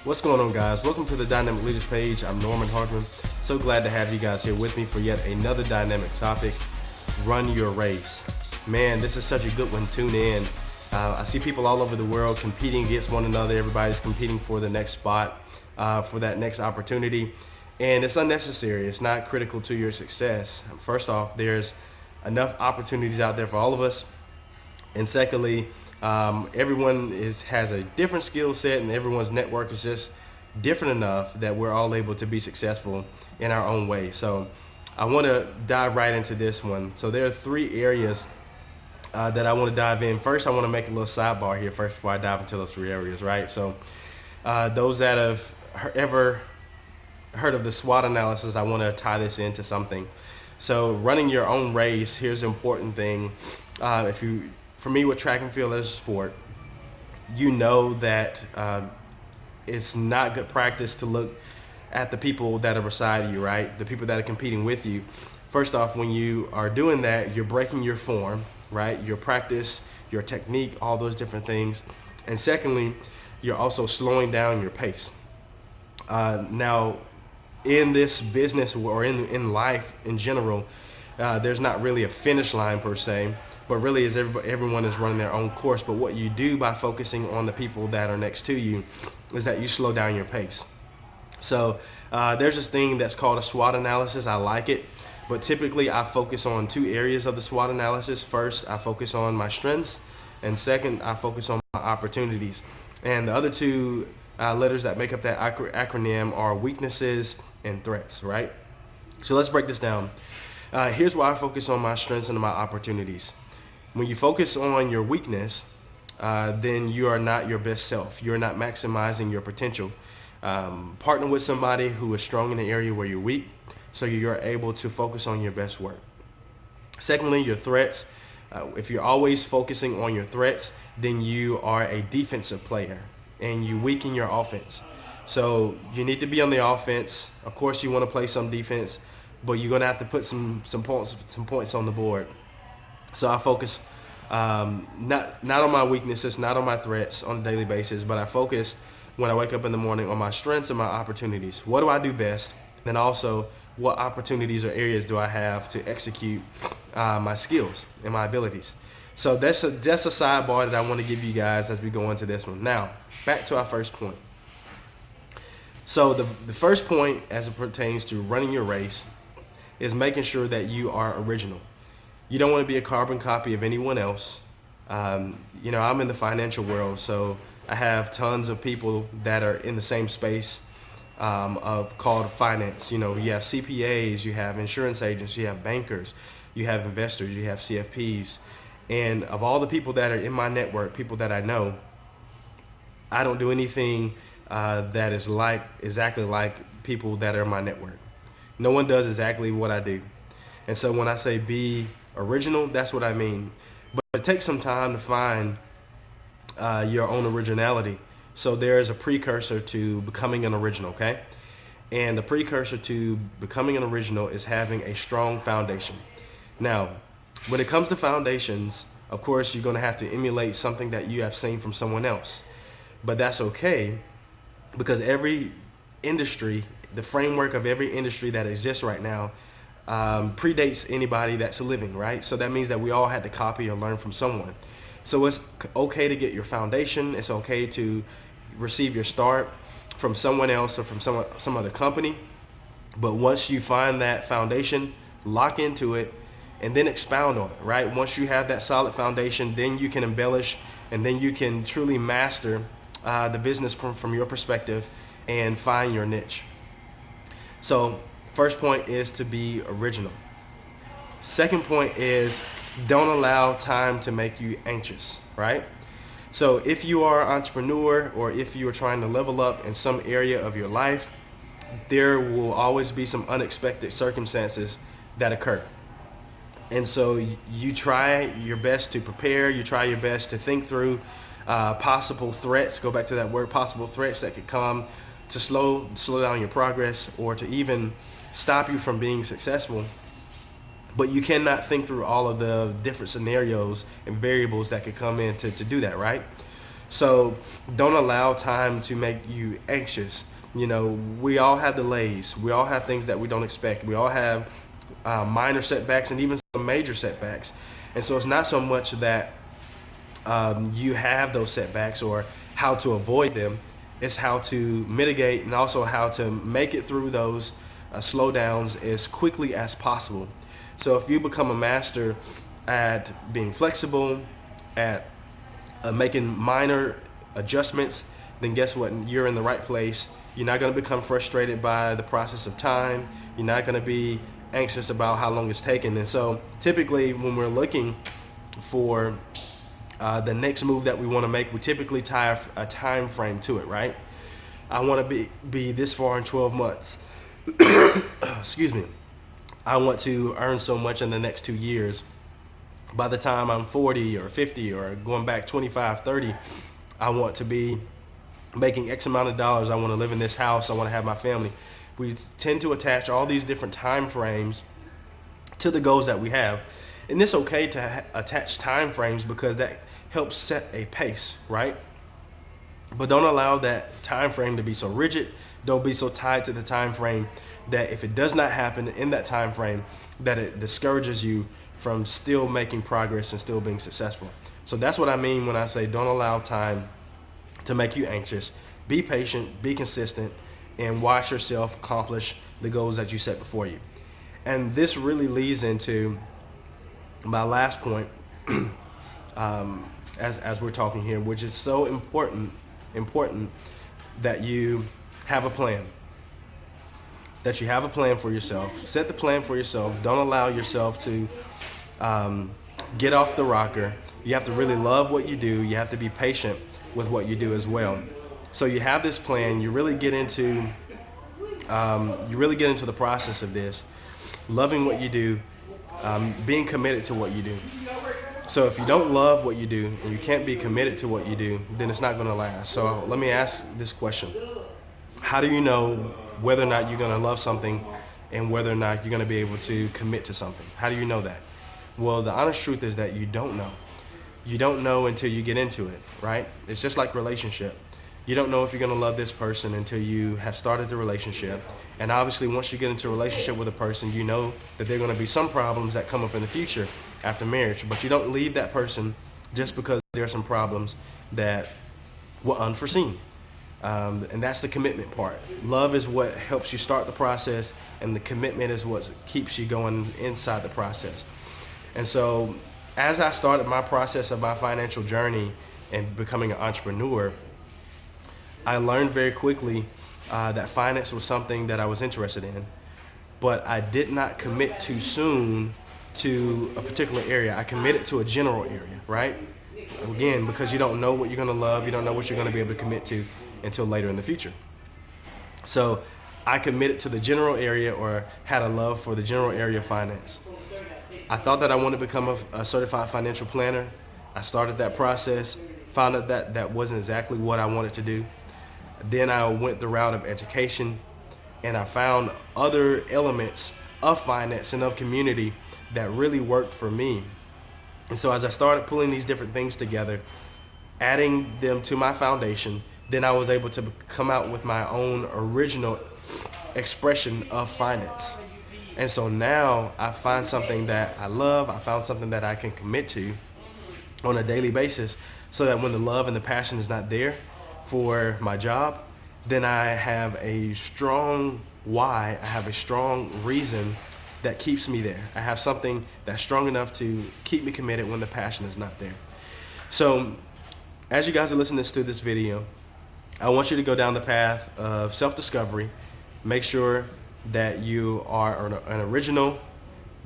What's going on, guys? Welcome to the Dynamic Leaders page. I'm Norman Hardman. So glad to have you guys here with me for yet another dynamic topic, run your race. Man, this is such a good one. Tune in. I see people all over the world competing against one another. Everybody's competing for the next spot, for that next opportunity. And it's unnecessary. It's not critical to your success. First off, there's enough opportunities out there for all of us. And secondly, everyone has a different skill set, and everyone's network is just different enough that we're all able to be successful in our own way. So I want to dive right into this one. So there are three areas that I want to dive in. First, I want to make a little sidebar here first before I dive into those three areas, right? So those that have ever heard of the SWOT analysis, I want to tie this into something. So running your own race, here's the important thing. For me, with track and field as a sport, you know that it's not good practice to look at the people that are beside you, right? The people that are competing with you. First off, when you are doing that, you're breaking your form, right? Your practice, your technique, all those different things. And secondly, you're also slowing down your pace. Now, in this business or in life in general, there's not really a finish line per se, but really is everyone is running their own course. But what you do by focusing on the people that are next to you is that you slow down your pace. So there's this thing that's called a SWOT analysis. I like it, but typically I focus on two areas of the SWOT analysis. First, I focus on my strengths, and second, I focus on my opportunities. And the other two letters that make up that acronym are weaknesses and threats, right? So let's break this down. Here's why I focus on my strengths and my opportunities. When you focus on your weakness, then you are not your best self. You're not maximizing your potential. Partner with somebody who is strong in the area where you're weak, so you're able to focus on your best work. Secondly, your threats. If you're always focusing on your threats, then you are a defensive player and you weaken your offense. So you need to be on the offense. Of course, you want to play some defense, but you're going to have to put some points on the board. So I focus not on my weaknesses, not on my threats on a daily basis, but I focus when I wake up in the morning on my strengths and my opportunities. What do I do best? And also, what opportunities or areas do I have to execute my skills and my abilities? So that's a sidebar that I want to give you guys as we go into this one. Now, back to our first point. So the first point as it pertains to running your race is making sure that you are original. You don't want to be a carbon copy of anyone else. I'm in the financial world, so I have tons of people that are in the same space called finance. You have CPAs, you have insurance agents, you have bankers, you have investors, you have CFPs. And of all the people that are in my network, people that I know, I don't do anything that is exactly like people that are in my network. No one does exactly what I do. And so when I say be original, that's what I mean. But it takes some time to find your own originality. So there is a precursor to becoming an original, okay? And the precursor to becoming an original is having a strong foundation. Now, when it comes to foundations, of course, you're going to have to emulate something that you have seen from someone else. But that's okay, because every industry, the framework of every industry that exists right now predates anybody that's living, right? So that means that we all had to copy or learn from someone. So it's okay to get your foundation. It's okay to receive your start from someone else or from some other company. But once you find that foundation, lock into it and then expound on it, right? Once you have that solid foundation, then you can embellish and then you can truly master the business from your perspective and find your niche. So first point is to be original. Second point is don't allow time to make you anxious, right? So if you are an entrepreneur or if you are trying to level up in some area of your life, there will always be some unexpected circumstances that occur. And so you try your best to prepare, you try your best to think through possible threats, go back to that word, possible threats that could come to slow down your progress or to even stop you from being successful. But you cannot think through all of the different scenarios and variables that could come in to do that, right? So don't allow time to make you anxious. You know, we all have delays. We all have things that we don't expect. We all have minor setbacks and even some major setbacks. And so it's not so much that you have those setbacks or how to avoid them. It's how to mitigate and also how to make it through those slowdowns as quickly as possible. So if you become a master at being flexible, at making minor adjustments, then guess what? You're in the right place. You're not going to become frustrated by the process of time. You're not going to be anxious about how long it's taken. And so typically when we're looking for the next move that we want to make, we typically tie a time frame to it, right? I want to be this far in 12 months. Excuse me. I want to earn so much in the next 2 years. By the time I'm 40 or 50 or going back 25, 30, I want to be making X amount of dollars. I want to live in this house. I want to have my family. We tend to attach all these different time frames to the goals that we have. And it's okay to attach time frames because that helps set a pace, right? But don't allow that time frame to be so rigid. Don't be so tied to the time frame that if it does not happen in that time frame, that it discourages you from still making progress and still being successful. So that's what I mean when I say don't allow time to make you anxious. Be patient, be consistent, and watch yourself accomplish the goals that you set before you. And this really leads into my last point as we're talking here, which is so important that you have a plan. That you have a plan for yourself. Set the plan for yourself. Don't allow yourself to get off the rocker. You have to really love what you do. You have to be patient with what you do as well. So you have this plan. You really get into the process of this, loving what you do, being committed to what you do. So if you don't love what you do and you can't be committed to what you do, then it's not going to last. So let me ask this question. How do you know whether or not you're going to love something and whether or not you're going to be able to commit to something? How do you know that? Well, the honest truth is that you don't know. You don't know until you get into it, right? It's just like relationship. You don't know if you're going to love this person until you have started the relationship. And obviously, once you get into a relationship with a person, you know that there are going to be some problems that come up in the future after marriage. But you don't leave that person just because there are some problems that were unforeseen. And that's the commitment part. Love is what helps you start the process, and the commitment is what keeps you going inside the process. And so as I started my process of my financial journey and becoming an entrepreneur, I learned very quickly that finance was something that I was interested in, but I did not commit too soon to a particular area. I committed to a general area, right? Again, because you don't know what you're going to love, you don't know what you're going to be able to commit to until later in the future. So I committed to the general area, or had a love for the general area of finance. I thought that I wanted to become a certified financial planner. I started that process, found out that that wasn't exactly what I wanted to do. Then I went the route of education, and I found other elements of finance and of community that really worked for me. And so as I started pulling these different things together, adding them to my foundation, then I was able to come out with my own original expression of finance. And so now I find something that I love. I found something that I can commit to on a daily basis, so that when the love and the passion is not there for my job, then I have a strong why. I have a strong reason that keeps me there. I have something that's strong enough to keep me committed when the passion is not there. So as you guys are listening to this video, I want you to go down the path of self-discovery. Make sure that you are an original.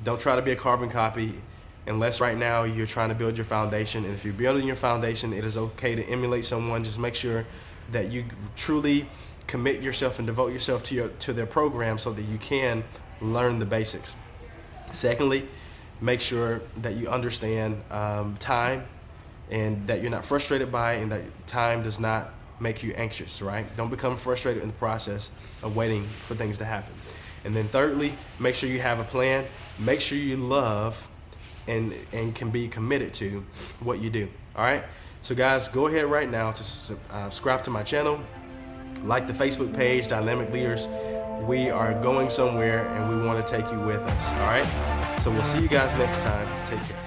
Don't try to be a carbon copy unless right now you're trying to build your foundation. And if you're building your foundation, it is okay to emulate someone. Just make sure that you truly commit yourself and devote yourself to their program so that you can learn the basics. Secondly, make sure that you understand time, and that you're not frustrated by it, and that time does not make you anxious, right? Don't become frustrated in the process of waiting for things to happen. And then thirdly, make sure you have a plan. Make sure you love and can be committed to what you do. All right? So guys, go ahead right now to subscribe to my channel, like the Facebook page, Dynamic Leaders. We are going somewhere and we want to take you with us, all right? So we'll see you guys next time. Take care.